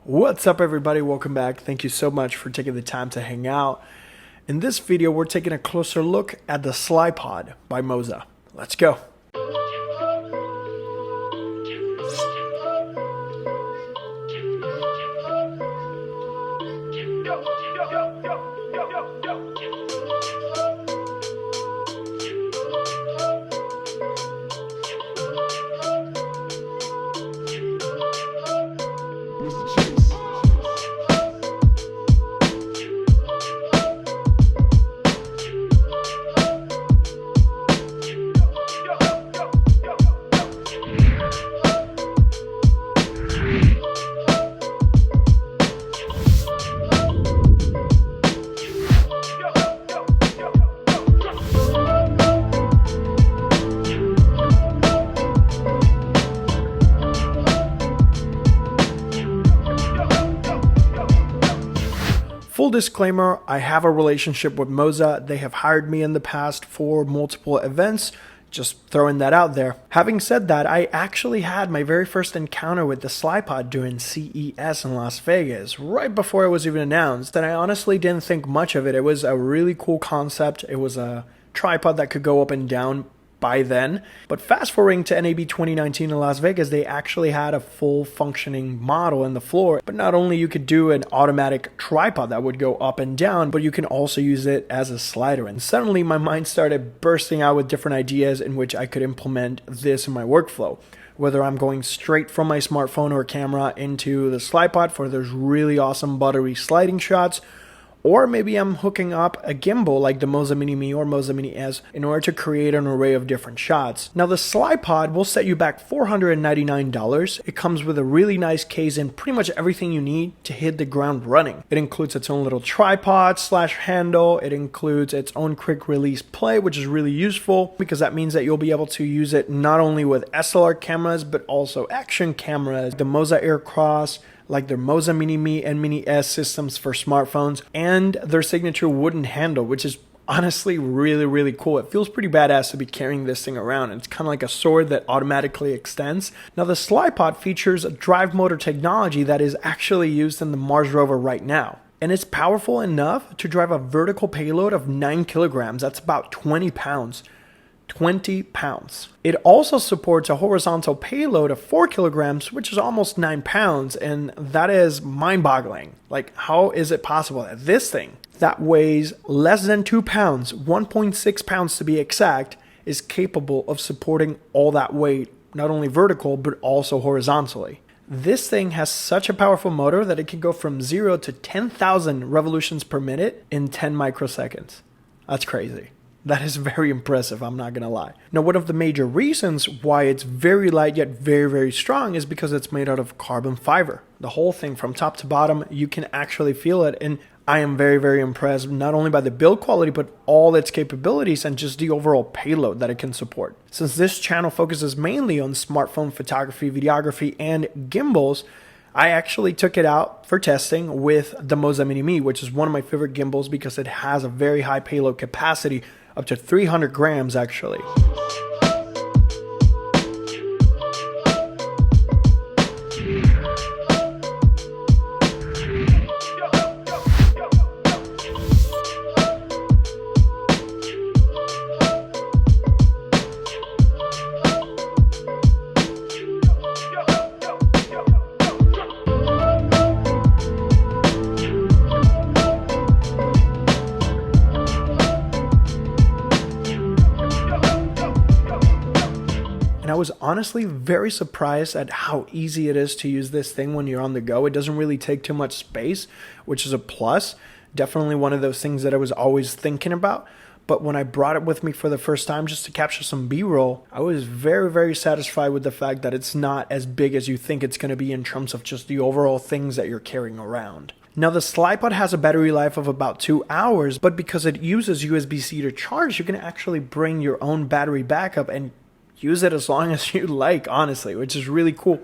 What's up everybody, welcome back. Thank you so much for taking the time to hang out. In this video, we're taking a closer look at the Slypod by Moza. Let's go. Full disclaimer, I have a relationship with Moza. They have hired me in the past for multiple events. Just throwing that out there. Having said that, I actually had my very first encounter with the Slypod during CES in Las Vegas, right before it was even announced, and I honestly didn't think much of it. It was a really cool concept. It was a tripod that could go up and down by then. But fast forwarding to NAB 2019 in Las Vegas, they actually had a full functioning model in the floor. But not only you could do an automatic tripod that would go up and down, but you can also use it as a slider. And suddenly my mind started bursting out with different ideas in which I could implement this in my workflow. Whether I'm going straight from my smartphone or camera into the Slypod for those really awesome buttery sliding shots, or maybe I'm hooking up a gimbal like the Moza Mini Mi or Moza Mini S in order to create an array of different shots. Now the Slypod will set you back $499. It comes with a really nice case and pretty much everything you need to hit the ground running. It includes its own little tripod / handle. It includes its own quick release plate, which is really useful because that means that you'll be able to use it not only with SLR cameras but also action cameras, the Moza Air Cross, like their Moza Mini Mi and Mini S systems for smartphones, and their signature wooden handle, which is honestly really cool. It feels pretty badass to be carrying this thing around. It's kind of like a sword that automatically extends. Now the Slypod features a drive motor technology that is actually used in the Mars rover right now. And it's powerful enough to drive a vertical payload of 9 kilograms. That's about 20 pounds. 20 pounds. It also supports a horizontal payload of 4 kilograms, which is almost 9 pounds, and that is mind-boggling. Like, how is it possible that this thing that weighs less than 2 pounds, 1.6 pounds to be exact, is capable of supporting all that weight, not only vertical, but also horizontally? This thing has such a powerful motor that it can go from 0 to 10,000 revolutions per minute in 10 microseconds. That's crazy. That is very impressive, I'm not gonna lie. Now, one of the major reasons why it's very light yet very strong is because it's made out of carbon fiber. The whole thing from top to bottom, you can actually feel it, and I am very impressed not only by the build quality but all its capabilities and just the overall payload that it can support. Since this channel focuses mainly on smartphone photography, videography, and gimbals, I actually took it out for testing with the Moza Mini Mi, which is one of my favorite gimbals because it has a very high payload capacity, up to 300 grams actually. And I was honestly very surprised at how easy it is to use this thing when you're on the go. It doesn't really take too much space, which is a plus. Definitely one of those things that I was always thinking about. But when I brought it with me for the first time just to capture some B-roll, I was very satisfied with the fact that it's not as big as you think it's going to be in terms of just the overall things that you're carrying around. Now the Slypod has a battery life of about 2 hours, but because it uses USB-C to charge, you can actually bring your own battery backup and use it as long as you like, honestly, which is really cool.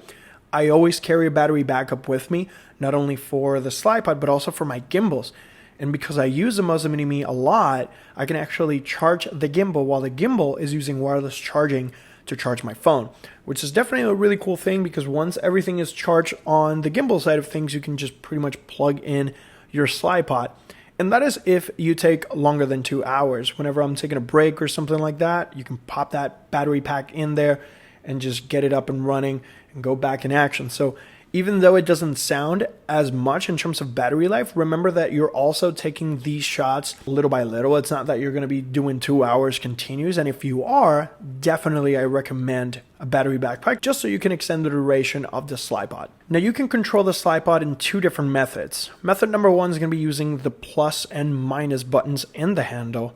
I always carry a battery backup with me, not only for the Slypod, but also for my gimbals. And because I use the Moza Mini Mi a lot, I can actually charge the gimbal while the gimbal is using wireless charging to charge my phone, which is definitely a really cool thing because once everything is charged on the gimbal side of things, you can just pretty much plug in your Slypod. And that is if you take longer than 2 hours. Whenever I'm taking a break or something like that, you can pop that battery pack in there and just get it up and running and go back in action. So even though it doesn't sound as much in terms of battery life, remember that you're also taking these shots little by little. It's not that you're going to be doing 2 hours continuous. And if you are, definitely I recommend a battery backpack just so you can extend the duration of the Slypod. Now you can control the Slypod in 2 different methods. Method number 1 is going to be using the plus and minus buttons in the handle.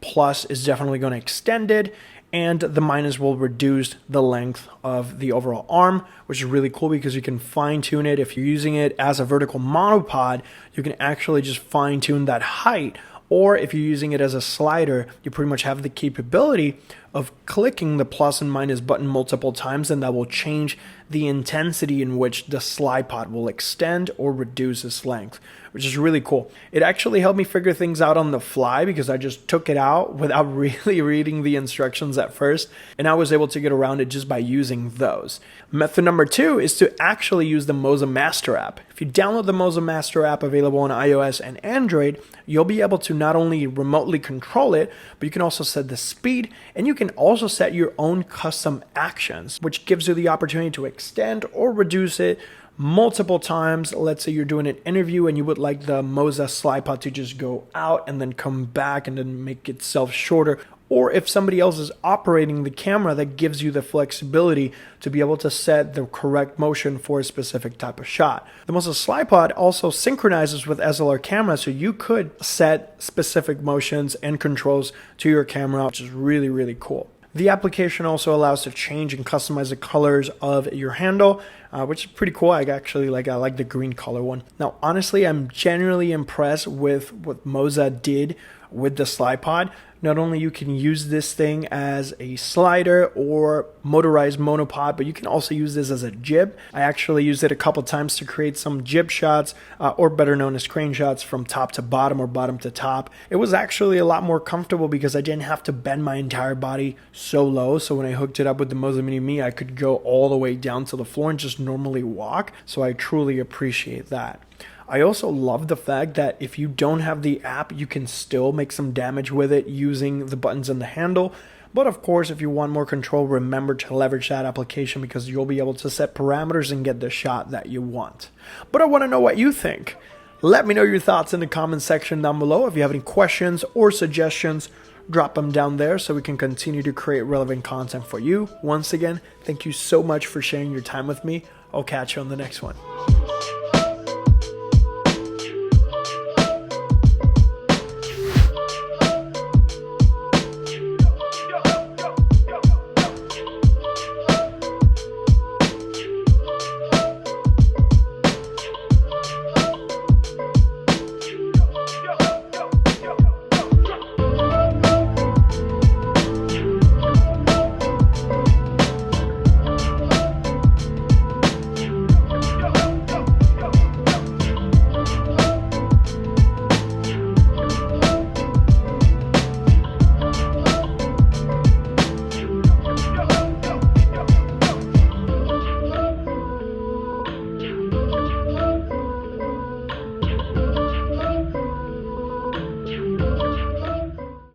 Plus is definitely going to extend it, and the minus will reduce the length of the overall arm, which is really cool because you can fine tune it. If you're using it as a vertical monopod, you can actually just fine tune that height. Or if you're using it as a slider, you pretty much have the capability of clicking the plus and minus button multiple times, and that will change the intensity in which the Slypod will extend or reduce its length, which is really cool. It actually helped me figure things out on the fly because I just took it out without really reading the instructions at first, and I was able to get around it just by using those. Method number 2 is to actually use the Moza Master app. If you download the Moza Master app available on iOS and Android, you'll be able to not only remotely control it, but you can also set the speed, and you can also set your own custom actions, which gives you the opportunity to extend or reduce it multiple times. Let's say you're doing an interview and you would like the Moza Slypod to just go out and then come back and then make itself shorter. Or if somebody else is operating the camera, that gives you the flexibility to be able to set the correct motion for a specific type of shot. The Moza Slypod also synchronizes with SLR cameras, so you could set specific motions and controls to your camera, which is really, really cool. The application also allows to change and customize the colors of your handle, which is pretty cool. I like the green color one. Now, honestly, I'm genuinely impressed with what Moza did with the Slypod. Not only you can use this thing as a slider or motorized monopod, but you can also use this as a jib. I actually used it a couple times to create some jib shots, or better known as crane shots, from top to bottom or bottom to top. It was actually a lot more comfortable because I didn't have to bend my entire body so low. So when I hooked it up with the Moza Mini Mi, I could go all the way down to the floor and just normally walk. So I truly appreciate that. I also love the fact that if you don't have the app, you can still make some damage with it using the buttons and the handle. But of course, if you want more control, remember to leverage that application because you'll be able to set parameters and get the shot that you want. But I want to know what you think. Let me know your thoughts in the comment section down below. If you have any questions or suggestions, drop them down there so we can continue to create relevant content for you. Once again, thank you so much for sharing your time with me. I'll catch you on the next one.